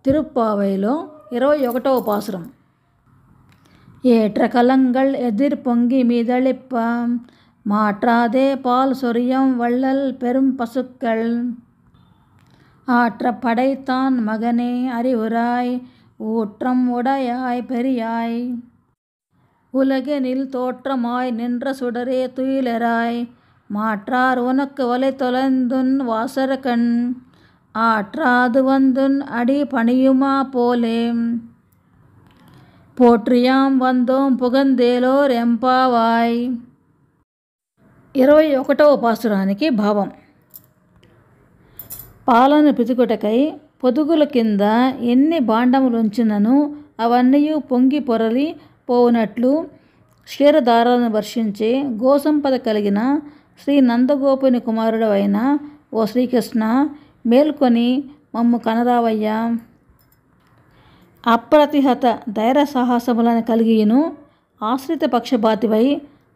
తిరుప్పావైలో 21వ పాసురం. ஏற்ற கலங்கள் எதிர் பொங்கி மீதளிப்ப மாற்றாதே பால் சொரியம் வள்ளல் பெரும் பசுக்கள் ஆற்ற படைத்தான் மகனே அறிவுராய் ஊற்றம் உடையாய் பெரியாய் உலகெனில் தோற்றமாய் நின்ற சுடரே துயிலராய் மாற்றார் உனக்கு வலை தொலைந்துன் வாசரகண் ஆற்றாது வந்துன் அடி பணியுமா போலே పోట్రియాం వందోం పుగందేలోర్ ఎంపావాయ్. 21వ పాసురానికి భావం. పాలను పితుకుటకై పొదుగుల కింద ఎన్ని భాండములుంచినను అవన్నీ పొంగి పొరలి పోవునట్లు క్షీరధారలను వర్షించే గోసంపద కలిగిన శ్రీ నందగోపుని కుమారుడవైన ఓ శ్రీకృష్ణ, మేల్కొని మమ్ము కనరావయ్యా. అప్రతిహత ధైర్య సాహసములను కలిగియును ఆశ్రిత పక్షపాతివై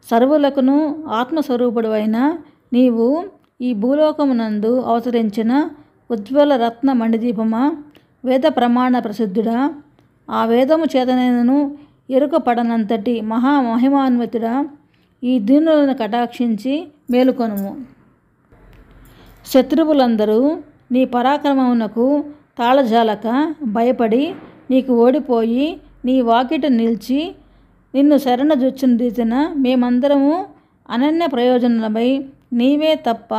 సర్వులకును ఆత్మస్వరూపుడువైన నీవు ఈ భూలోకమునందు అవతరించిన ఉజ్వల రత్న మణిదీపమా, వేద ప్రమాణ ప్రసిద్ధుడా, ఆ వేదము చేతనైనను ఎరుకపడనంతటి మహామహిమాన్వితుడా, ఈ దీనులను కటాక్షించి మేలుకొనుము. శత్రువులందరూ నీ పరాక్రమమునకు తాళజాలక భయపడి నీకు ఓడిపోయి నీ వాకిట నిలిచి నిన్ను శరణజొచ్చిన రీతిన మేమందరము అనన్య ప్రయోజనమై నీవే తప్ప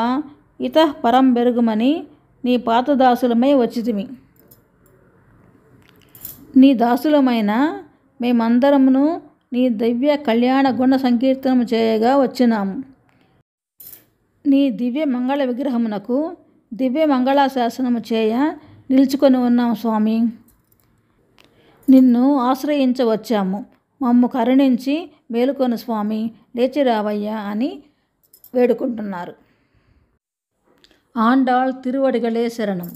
ఇతః పరం బెరుగుమని నీ పాతదాసులమై వచ్చితిమి. నీ దాసులమైన మేమందరమును నీ దివ్య కళ్యాణ గుణ సంకీర్తనము చేయగా వచ్చినాము. నీ దివ్య మంగళ విగ్రహమునకు దివ్య మంగళాశాసనము చేయ నిలుచుకొని ఉన్నాము స్వామి. నిన్ను ఆశ్రయించవచ్చాము, మమ్ము కరుణించి మేలుకొని స్వామి, లేచి రావయ్యా అని వేడుకుంటున్నారు. ఆండాళ్ తిరువడిగలే శరణం.